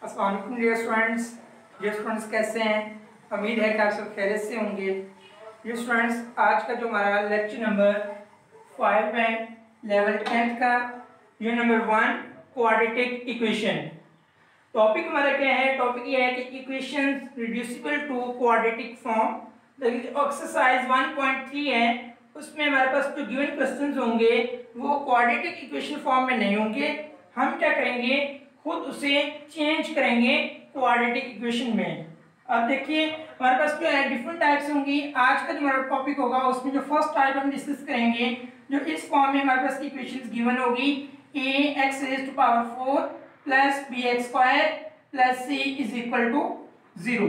अस्सलाम वालेकुम dear students कैसे हैं। उम्मीद है कि आप सब खैरियत से होंगे। डियर स्टूडेंट्स, आज का जो हमारा लेक्चर नंबर 5 है लेवल 10th का, ये नंबर 1 क्वाड्रेटिक इक्वेशन। टॉपिक हमारा क्या है? टॉपिक ये है कि equations reducible to quadratic form. Exercise 1.3 है, उसमें हमारे पास जो गिवन क्वेश्चंस होंगे वो क्वाड्रेटिक इक्वेशन फॉर्म में नहीं होंगे। हम क्या करेंगे, खुद उसे चेंज करेंगे क्वाड्रेटिक इक्वेशन में। अब देखिए हमारे पास जो है डिफरेंट टाइप्स होंगी। आज का जो हमारा टॉपिक होगा उसमें जो फर्स्ट टाइप हम डिस्कस करेंगे, जो इस फॉर्म में हमारे पास इक्वेशंस गिवन होगी ax⁴ plus bx² plus c is equal to 0।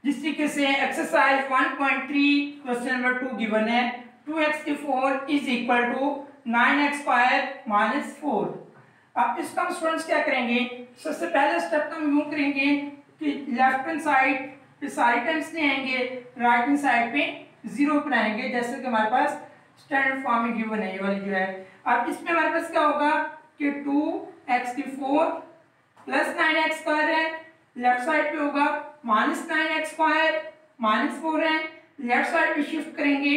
जिस तरीके से एक्सरसाइज 1.3 क्वेश्चन नंबर 2 गिवन है 2x⁴ is equal to 9x² - 4। अब इसका हम स्टूडेंट्स क्या करेंगे, सबसे पहले स्टेप हम यूं करेंगे कि लेफ्ट हैंड साइड पे सारे टर्म्स ले आएंगे, राइट हैंड साइड पे 0 बनाएंगे, जैसे कि हमारे पास स्टैंडर्ड फॉर्म में गिवन है ये वाली जो है। अब इसमें हमारे पास क्या होगा कि 2x⁴ प्लस 9x² है, लेफ्ट साइड पे होगा -9x² -4 है, लेफ्ट साइड पे शिफ्ट करेंगे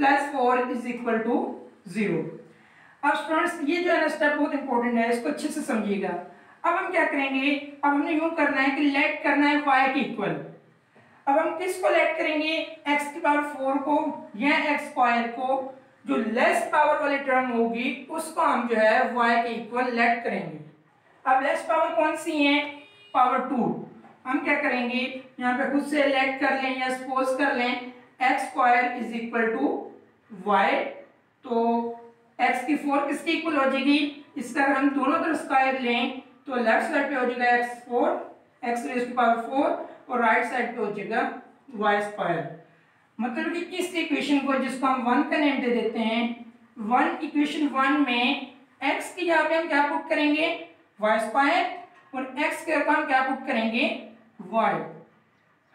+4 इज इक्वल टू 0। अब स्टूडेंट्स ये जो है ना स्टेप बहुत इंपॉर्टेंट है, इसको अच्छे से समझिएगा। अब हम क्या करेंगे, अब हमने यूं करना है कि लेट करना है y के इक्वल। अब हम किसको लेट करेंगे, x⁴ को या x² को, जो लेस पावर वाली टर्म होगी उसको हम जो है y के इक्वल लेट करेंगे। अब लेस पावर कौन सी है, पावर 2। हम क्या करेंगे, यहाँ पे खुद से लेट कर लें या सपोज कर लें x² is equal to y, तो x⁴ किसके इक्वल हो जाएगी, इसका अगर हम दोनों तरफ स्क्वायर लें तो लेफ्ट साइड पे हो जाएगा x⁴ और राइट साइड पे हो जाएगा y²। मतलब कि इस इक्वेशन को, जिसको हम 1 का नेम दे देते हैं, इक्वेशन 1 में x की जगह पे हम क्या पुट करेंगे, y² और x के ऊपर हम क्या पुट करेंगे, y।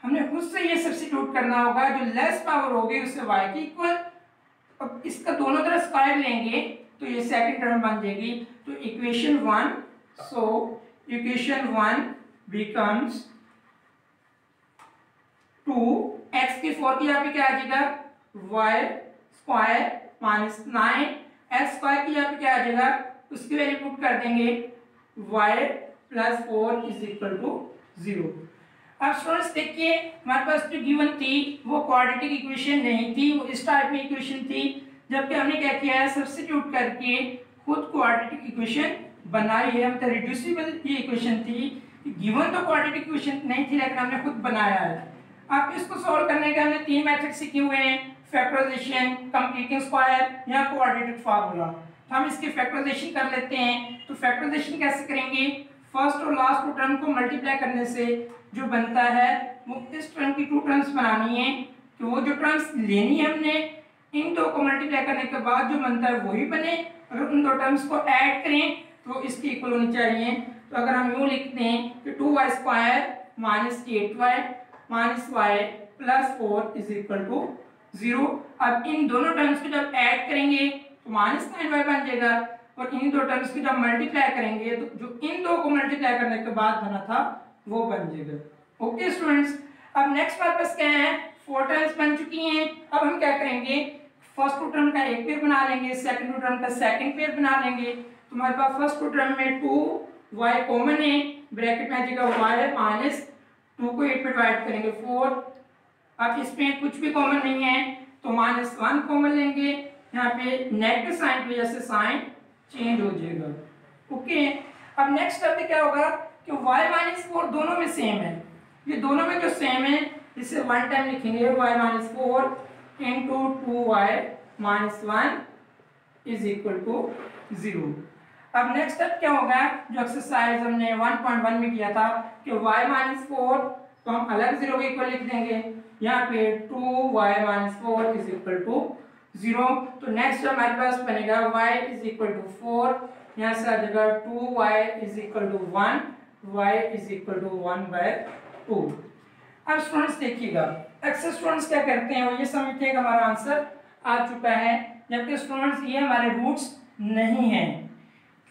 हमने खुद से ये सब्स्टिट्यूट करना होगा, जो लेस पावर होगी उससे y की इक्वल। अब इसका दोनों तरफ स्क्वायर लेंगे तो ये सेकंड टर्म बन जाएगी, तो इक्वेशन 1 बिकम्स 2x⁴ की यहाँ पे क्या आ जाएगा y² - 9x² की यहाँ पे क्या आ जाएगा, उसकी वैल्यू पुट कर देंगे y + 4 इज इक्वल टू 0। अब स्टूडेंट्स देखिए हमारे पास जो गिवन थी वो क्वाड्रेटिक इक्वेशन नहीं थी, वो इस टाइप में इक्वेशन थी, जबकि हमने क्या किया है, सब्स्टिट्यूट करके खुद क्वाड्रेटिक इक्वेशन बनाई है। हम तो रिड्यूसिबल ये इक्वेशन थी, गिवन तो क्वाड्रेटिक इक्वेशन नहीं थी लेकिन हमने खुद बनाया है। अब इसको सॉल्व करने के हमने 3 मेथड सीखे हुए हैं, फैक्टराइजेशन, कंप्लीटिंग स्क्वायर या क्वाड्रेटिक फार्मूला। तो हम इसकी फैक्टराइजेशन कर लेते हैं। तो फैक्टराइजेशन कैसे करेंगे, फर्स्ट और लास्ट टर्म को मल्टीप्लाई करने से जो बनता है वो इस टर्म की 2 टर्म्स बनानी है, तो वो जो टर्म्स लेनी है हमने, इन दो को मल्टीप्लाई करने के बाद जो बनता है वही बने। अगर उन दो टर्म्स को ऐड करें तो इसकी इक्वल होनी चाहिए। तो अगर हम यूं लिखते हैं कि 2y² - 8y - y + 4 is equal to 0। अब इन दोनों टर्म्स को जब ऐड करेंगे तो -9y बन जाएगा, और इन दो टर्म्स की जब मल्टीप्लाई करेंगे तो जो इन दो को मल्टीप्लाई करने के बाद बना था वो बन जाएगा। ओके स्टूडेंट्स, अब नेक्स्ट हमारे पास क्या है, 4 टर्म्स बन चुकी हैं। अब हम क्या करेंगे, फर्स्ट टर्म का एक पेयर बना लेंगे, सेकंड टर्म का सेकंड पेयर बना लेंगे। तो हमारे पास फर्स्ट टर्म में 2y कॉमन है, ब्रैकेट में आ जाएगा y है -2 को 8 पे डिवाइड करेंगे 4। अब इसमें कुछ भी कॉमन नहीं है तो -1 कॉमन लेंगे, यहाँ पे नेगेटिव साइन की वजह से साइन चेंज हो जाएगा। ओके, अब नेक्स्ट स्टेप पे क्या होगा कि y - 4 दोनों में सेम है, ये दोनों में जो सेम है इसे 1 टाइम लिखेंगे, y - 4 into 2y - 1 is equal to 0। अब नेक्स्ट स्टेप क्या होगा, जो एक्सरसाइज हमने 1.1 में किया था कि y - 4 तो हम अलग 0 के इक्वल लिख देंगे, यहाँ पे 2y - 4 इज इक्वल टू 0। तो नेक्स्ट हमारे पास बनेगा y इज इक्वल टू 4, यहाँ से आ जाएगा 2y is equal to 1, y is equal to 1/2। अब स्टूडेंट्स देखिएगा, अक्सर स्टूडेंट्स क्या करते हैं, वो ये समझते हैं कि हमारा आंसर आ चुका है, जबकि स्टूडेंट्स ये हमारे रूट्स नहीं हैं।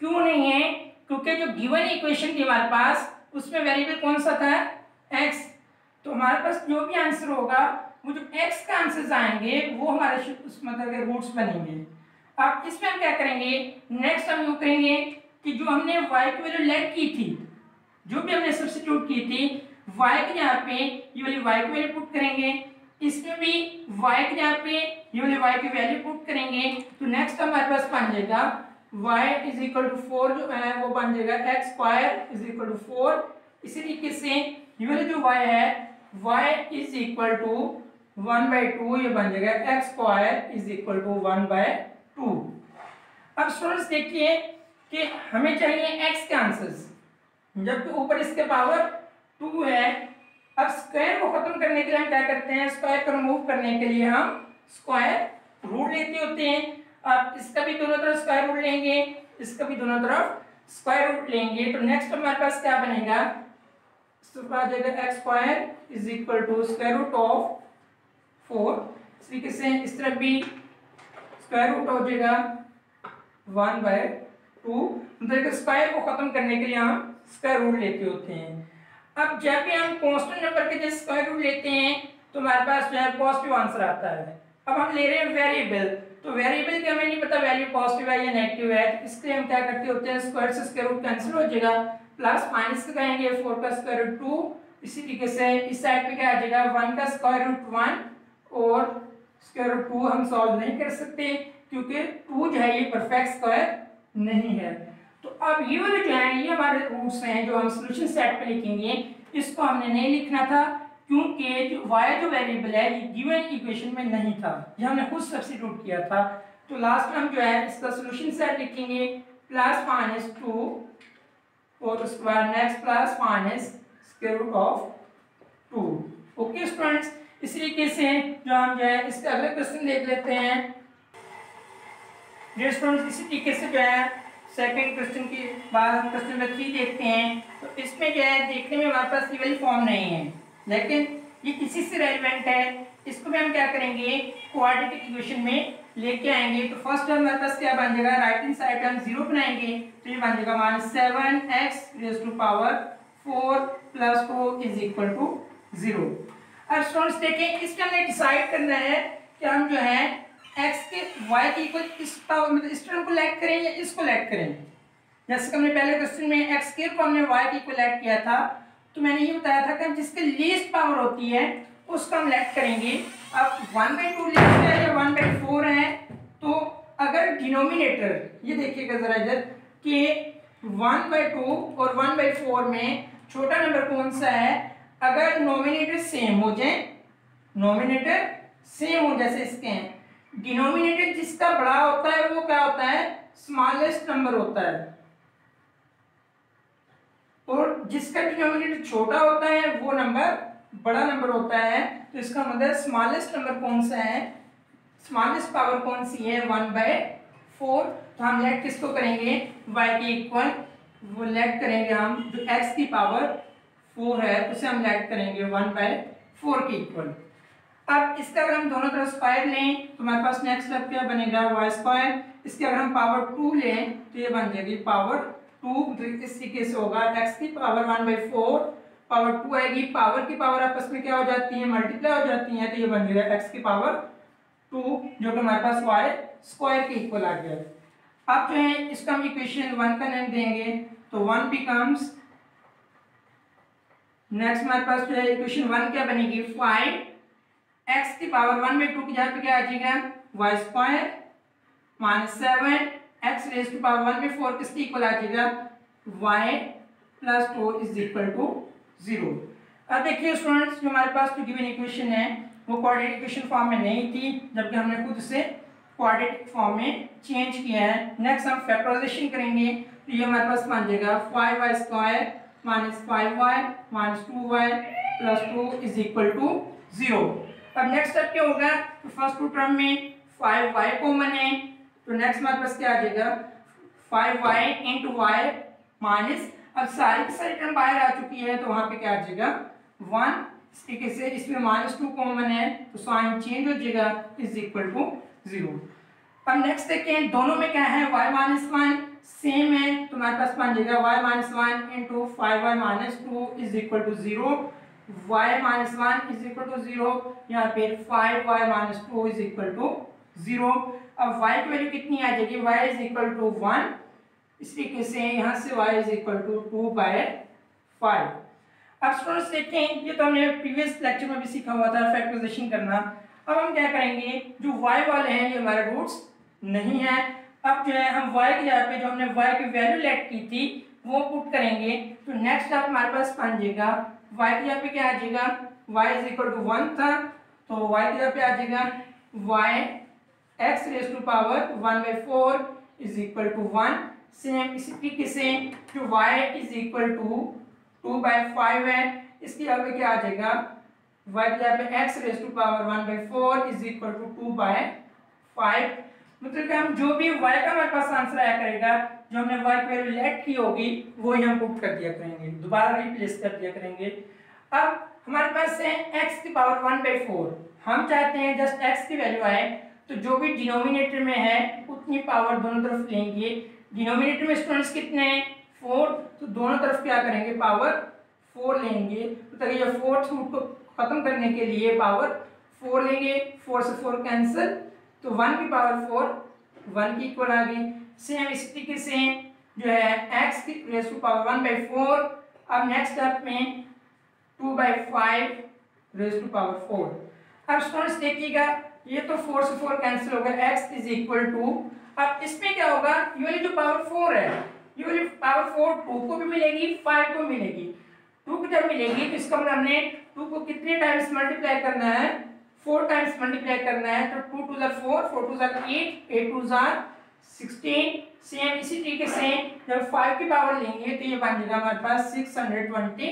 क्यों नहीं है, क्योंकि जो गिवन इक्वेशन थी हमारे पास उसमें वेरिएबल कौन सा था, x। तो हमारे पास जो भी आंसर होगा वो जो x का आंसर आएंगे वो हमारे उस मतलब के रूट्स बनेंगे। अब इसमें हम क्या करेंगे, नेक्स्ट हम यूँ करेंगे कि जो हमने y की वैल्यू लेट की थी, जो भी हमने सब्स्टिट्यूट की थी, y के यहाँ पे ये वाली y की वैल्यू पुट करेंगे, इसमें भी y के यहाँ पे ये वाली y की वैल्यू पुट करेंगे। तो नेक्स्ट हमारे पास बन जाएगा y इज इक्वल टू 4 जो है वो बन जाएगा x square is equal to 4। इसी तरीके से ये वाला जो y है y इज इक्वल टू 1/2 ये बन जाएगा x square is equal to 1/2। अब स्टूडेंट्स देखिए कि हमें चाहिए x के आंसर्स, जबकि ऊपर इसके पावर 2 है। अब स्क्वायर को खत्म करने के लिए हम क्या करते हैं, स्क्वायर को रिमूव करने के लिए हम स्क्वायर रूट लेते होते हैं। अब इसका भी दोनों तरफ स्क्वायर रूट लेंगे, इसका भी दोनों तरफ स्क्वायर रूट लेंगे। तो नेक्स्ट हमारे पास क्या बनेगा, तो आ जाएगा x square is equal to square root of 4। इस तरीके से इस तरफ भी स्क्वायर रूट हो जाएगा 1/2। मतलब स्क्वायर को खत्म करने के लिए हम स्क्वायर रूट लेते होते हैं। अब जब भी हम कांस्टेंट नंबर के जैसे स्क्वायर रूट लेते हैं तो हमारे पास जो है पॉजिटिव आंसर आता है। अब हम ले रहे हैं वेरिएबल, तो वेरिएबल की हमें नहीं पता वैल्यू पॉजिटिव है या नेगेटिव है, तो इसके लिए हम क्या करते होते हैं, स्क्वायर से स्क्वायर रूट कैंसिल हो जाएगा, प्लस माइनस लगाएंगे 4 का स्क्वायर रूट 2। इसी तरीके से इस साइड पे क्या आ जाएगा 1 का स्क्वायर रूट 1 और स्क्वायर रूट 2 हम सॉल्व नहीं कर सकते क्योंकि 2 जो है ये परफेक्ट स्क्वायर नहीं है। तो अब ये वाले जो है ये हमारे रूट्स हैं जो हम सॉल्यूशन सेट पे लिखेंगे। इसको हमने नहीं लिखना था क्योंकि जो y जो वेरिएबल है ये गिवन इक्वेशन में नहीं था, ये हमने खुद सब्स्टिट्यूट किया था। तो लास्ट में हम जो है इसका सॉल्यूशन सेट लिखेंगे प्लस माइनस 2 और उसके बाद next plus minus square root of 2। Okay students, इस तरीके से जो हम जो है इसका अगले क्वेश्चन देख लेते हैं। डियर स्टूडेंट्स, इसी तरीके से जो है सेकंड क्वेश्चन के बाद हम क्वेश्चन नंबर 3 देखते हैं। तो इसमें जो है देखने में हमारे पास ये वाली फॉर्म नहीं है, लेकिन ये इसी से रेलिवेंट है। इसको भी हम क्या करेंगे, क्वाड्रेटिक इक्वेशन में लेके आएंगे। तो फर्स्ट हमारे पास क्या बन जाएगा, राइट हैंड साइड हम 0 बनाएंगे तो ये बन जाएगा -7x raise to power 4 + 2 is equal to 0। अब स्टूडेंट्स देखें, इसमें हमने डिसाइड करना है कि हम जो है x के y के इक्वल इस पावर मतलब इस टर्म को लेट करें या इसको लेट करें। जैसे कि हमने पहले क्वेश्चन में x के को हमने y के इक्वल लेट किया था, तो मैंने ये बताया था कि जिसके लीस्ट पावर होती है उसको हम लेट करेंगे। अब 1/2 लीस्ट है या 1/4 है, तो अगर डिनोमिनेटर ये देखिएगा जरा इधर कि 1/2 और 1/4 में छोटा नंबर कौन सा है, अगर नोमिनेटर सेम हो जाए, नोमिनेटर सेम हो जैसे इसके हैं, डिनोमिनेटर जिसका बड़ा होता है वो क्या होता है, स्मॉलेस्ट नंबर होता है, और जिसका डिनोमिनेटर छोटा होता है वो नंबर बड़ा नंबर होता है। तो इसका मतलब स्मॉलेस्ट नंबर कौन सा है, स्मॉलेस्ट पावर कौन सी है 1/4। तो हम लेट किसको करेंगे, y के इक्वल वो लेट करेंगे हम जो x की पावर 4 है उसे हम लेट करेंगे 1/4 के इक्वल। अब इसका अगर हम दोनों तरफ स्क्वायर लें तो हमारे पास नेक्स्ट स्टेप क्या बनेगा, y²। इसके अगर हम पावर 2 लें तो ये बन जाएगी पावर 2। तो इस तरीके से होगा x की पावर 1/4 पावर 2 आएगी, पावर की पावर आपस में क्या हो जाती है, मल्टीप्लाई हो जाती है, तो ये बन जाएगा x की पावर 2 जो कि हमारे पास y² के इक्वल आ गया। अब जो है इसका हम इक्वेशन 1 का नेम देंगे तो 1 बिकम्स, नेक्स्ट हमारे पास जो है इक्वेशन 1 क्या बनेगी, 5x की पावर 1/2 की जगह पे क्या आ जाएगा y² -7 x raise to power 1/4 किसके इक्वल आ जाएगा, y + 2 इज इक्वल टू 0। अब देखिए स्टूडेंट्स, जो हमारे पास जो गिवन इक्वेशन है वो क्वाड्रेटिक इक्वेशन फॉर्म में नहीं थी, जबकि हमने खुद से क्वाड्रेटिक फॉर्म में चेंज किया है। नेक्स्ट हम फैक्टराइजेशन करेंगे तो ये हमारे पास बन जाएगा 5y² - 5y - 2y + 2 is equal to 0। अब नेक्स्ट स्टेप क्या होगा, तो फर्स्ट टू टर्म में 5y कॉमन है, तो नेक्स्ट हमारे पास क्या आ जाएगा 5y × y माइनस, अब सारी की सारी टर्म बाहर आ चुकी है तो वहां पे क्या आ जाएगा 1। इस तरीके से इसमें -2 कॉमन है तो साइन चेंज हो जाएगा इज इक्वल टू 0। अब नेक्स्ट देखें, दोनों में क्या है y - 1 सेम है, तुम्हारे पास बन जाएगा y minus one into 5y minus two is equal to 0, y minus one is equal to 0, यहाँ पे 5y minus two is equal to 0। अब y की वैल्यू कितनी आ जाएगी, y इज इक्वल टू 1, इस तरीके से यहाँ से y इज इक्वल टू 2/5। अब स्टूडेंट्स देखें, ये तो हमने प्रीवियस लेक्चर में भी सीखा हुआ था फैक्टराइजेशन करना। अब हम क्या करेंगे, जो y वाले हैं ये हमारे रूट्स नहीं है। अब जो है हम y की जगह पे जो हमने y की वैल्यू लेट की थी वो पुट करेंगे, तो नेक्स्ट स्टेप हमारे पास बन जाएगा y की जगह पे क्या आ जाएगा, y इज इक्वल टू 1 था, तो y की जगह पे आ जाएगा y x raise to power 1/4 is equal to 1। Same इसी तरीके से जो y इज इक्वल टू 2/5 है, इसकी जगह पे क्या आ जाएगा, y की जगह पे x raise to power 1/4 is equal to 2/5। मतलब कि हम जो भी y का हमारे पास आंसर आया करेगा, जो हमने y की वैल्यू लेट की होगी वो ही हम पुट कर दिया करेंगे, दोबारा रिप्लेस कर दिया करेंगे। अब हमारे पास है x की पावर 1/4, हम चाहते हैं जस्ट x की वैल्यू आए, तो जो भी डिनोमिनेटर में है उतनी पावर दोनों तरफ लेंगे। डिनोमिनेटर में स्टूडेंट्स कितने हैं, 4, तो दोनों तरफ क्या करेंगे, पावर 4 लेंगे। तो ताकि ये फोर्थ रूट को खत्म करने के लिए पावर 4 लेंगे, 4 से 4 कैंसिल, तो 1 की पावर 4 1 की इक्वल आ गई। सेम इसी तरीके से जो है x की रेज टू पावर 1/4, अब नेक्स्ट स्टेप में 2/5 रेज टू पावर 4। अब स्टूडेंट्स देखिएगा, ये तो 4 से 4 कैंसिल हो गया, x इज इक्वल टू, अब इसमें क्या होगा, ये वाली जो पावर 4 है, ये वाली पावर 4 2 को भी मिलेगी, 5 को मिलेगी। 2 को जब मिलेगी तो इसका मतलब हमने 2 को कितने टाइम्स मल्टीप्लाई करना है, 4 टाइम्स मल्टीप्लाई करना है, तो 2 2 4, 4 2 8, 8 2 16। सेम इसी तरीके से जब 5 की पावर लेंगे तो ये बन जाएगा हमारे पास 625,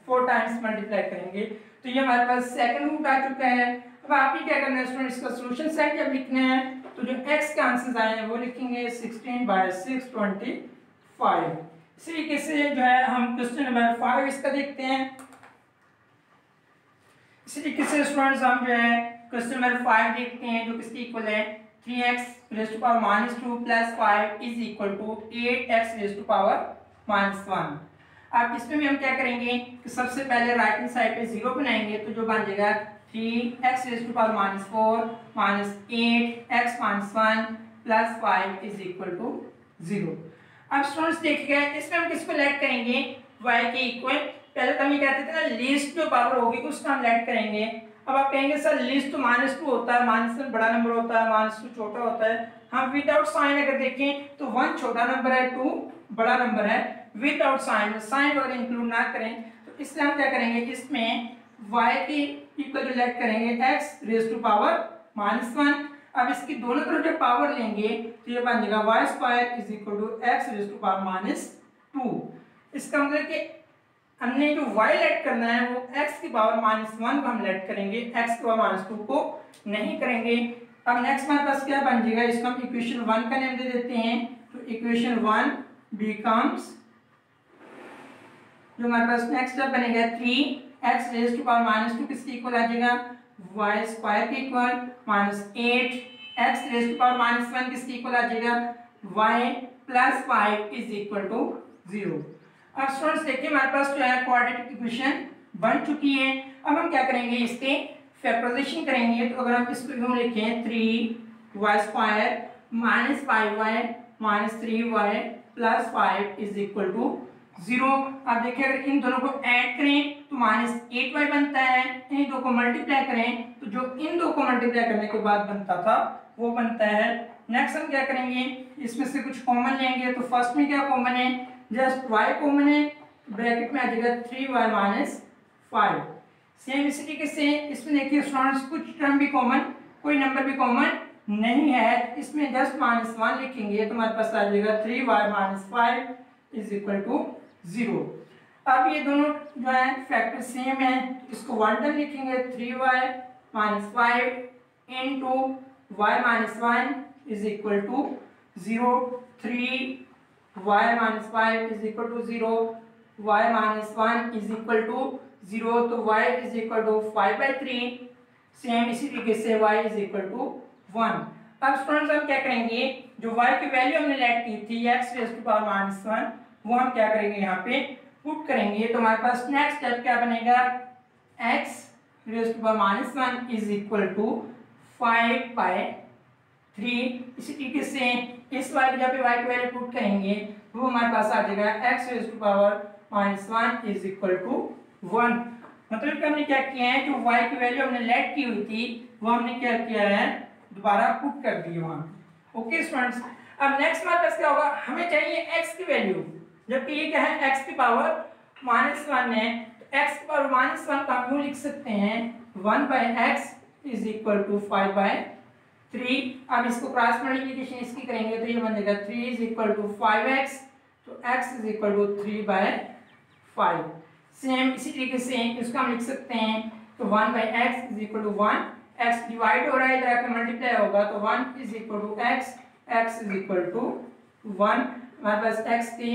4 टाइम्स मल्टीप्लाई करेंगे, तो ये हमारे पास सेकंड रूट आ चुका है। अब आप ही क्या करना है स्टूडेंट, इसका सॉल्यूशन सेट जब लिखना है तो जो x के आंसर्स आए हैं वो लिखेंगे 16/625। इसी तरीके से जो है हम क्वेश्चन नंबर 5 इसका देखते हैं। इसी तरीके से स्टूडेंट्स हम जो है क्वेश्चन नंबर 5 देखते हैं, जो किसके इक्वल है, 3x raise to power -2 + 5 is equal to 8x raise to power -1। अब इसमें भी हम क्या करेंगे कि सबसे पहले राइट हैंड साइड पे 0 बनाएंगे, तो जो बन जाएगा 3x raise to power -4 -8x -1 + 5 is equal to 0। अब स्टूडेंट्स देखिएगा, इसमें हम किसको लेट करेंगे, y के इक्वल। पहले तो हम ये कहते थे ना लीस्ट जो पावर होगी उसका हम लेट करेंगे। अब आप कहेंगे सर लीस्ट तो -2 होता है, -1 बड़ा नंबर होता है, -2 छोटा होता है। हम विदाउट साइन अगर देखें तो 1 छोटा नंबर है, 2 बड़ा नंबर है। विदाउट साइन, साइन वगैरह इंक्लूड ना करें, तो इसलिए हम क्या करेंगे, इसमें y के इक्वल जो लेट करेंगे x रेज टू पावर -1। अब इसकी दोनों तरफ जब पावर लेंगे तो ये बन जाएगा y² is equal to x raise to power -2। इसका मतलब कि हमने जो y लेट करना है वो x की पावर -1 को हम लेट करेंगे, x की पावर -2 को नहीं करेंगे। अब नेक्स्ट हमारे पास क्या बन जाएगा, इसको हम इक्वेशन 1 का नेम दे देते हैं, तो इक्वेशन 1 बिकम्स, जो हमारे पास नेक्स्ट स्टेप बनेगा 3x रेज टू पावर -2 किसके इक्वल आ जाएगा, y² के equal, -8x raise to power -1 किसके इक्वल आ जाएगा, y + 5 इज इक्वल टू 0। अब स्टूडेंट्स देखिए हमारे पास जो है क्वाड्रेटिक इक्वेशन बन चुकी है। अब हम क्या करेंगे, इसके फैक्टराइजेशन करेंगे, तो अगर हम इसको यूं लिखें 3y² -5y -3y + 5 is equal to 0। अब देखिए अगर इन दोनों को ऐड करें तो -8y बनता है, इन दो को मल्टीप्लाई करें तो जो इन दो को मल्टीप्लाई करने के बाद बनता था वो बनता है। नेक्स्ट हम क्या करेंगे, इसमें से कुछ कॉमन लेंगे, तो फर्स्ट में क्या कॉमन है, जस्ट y कॉमन है, ब्रैकेट में आ जाएगा 3y - 5। सेम इसी तरीके से इसमें देखिए स्टूडेंट्स कुछ टर्म भी कॉमन, कोई नंबर भी कॉमन नहीं है, इसमें जस्ट -1 लिखेंगे तो हमारे पास आ जाएगा 3y - 5 इज इक्वल टू 0। अब ये दोनों जो है फैक्टर सेम है, इसको 1 टाइम लिखेंगे, 3y - 5 into y - 1 is equal to 0, 3y - 5 is equal to 0, y - 1 is equal to 0, तो y is equal to 5/3। Same इसी तरीके से y इज इक्वल टू 1। अब स्टूडेंट्स हम क्या करेंगे, जो y की वैल्यू हमने लेट की थी x रेज़ टू पावर -1, वो हम क्या करेंगे यहाँ पे पुट करेंगे। तो हमारे पास नेक्स्ट स्टेप क्या बनेगा, x raise to power -1 is equal to 5/3। इसी तरीके से इस y की जब y की वैल्यू पुट करेंगे वो हमारे पास आ जाएगा x raise to power -1 is equal to 1। मतलब कि हमने क्या किया है, जो y की वैल्यू हमने लेट की हुई थी वो हमने क्या किया है, दोबारा पुट कर दी वहां पे। ओके स्टूडेंट्स, अब नेक्स्ट हमारे पास क्या होगा, हमें चाहिए x की वैल्यू, जबकि ये क्या है x की पावर -1 है, तो x की पावर -1 का हम यूं लिख सकते हैं 1/x इज इक्वल टू 5/3। अब इसको क्रॉस मल्टीप्लिकेशन इसकी करेंगे तो ये बन जाएगा 3 इज इक्वल टू 5x, तो x is equal to 3/5। Same इसी तरीके से इसको हम लिख सकते हैं, तो 1/x is equal to 1, x divide हो रहा है इधर आके मल्टीप्लाई होगा, तो 1 is equal to x is equal to 1। हमारे पास x के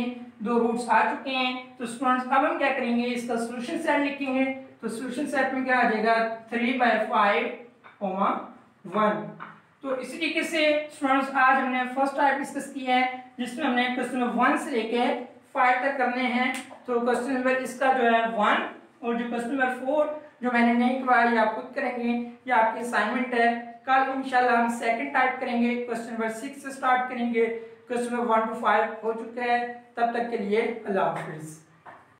दो रूट्स आ चुके हैं। तो स्टूडेंट्स अब हम क्या करेंगे, इसका सॉल्यूशन सेट लिखेंगे। तो सॉल्यूशन सेट में क्या आ जाएगा 3/5, 1। तो इसी तरीके से स्टूडेंट्स आज हमने फर्स्ट टाइप डिस्कस किया है, जिसमें हमने क्वेश्चन नंबर 1 से लेके 5 तक करने हैं। तो क्वेश्चन नंबर इसका जो है 1, और जो क्वेश्चन नंबर 4 जो मैंने नहीं करवाया, ये आप खुद करेंगे, ये आपकी असाइनमेंट है। कल इंशाल्लाह हम सेकंड टाइप करेंगे, क्वेश्चन नंबर 6 से स्टार्ट करेंगे। क्वेश्चन नंबर 1 to 5 हो चुका है। तब तक के लिए अल्लाह हाफिज़।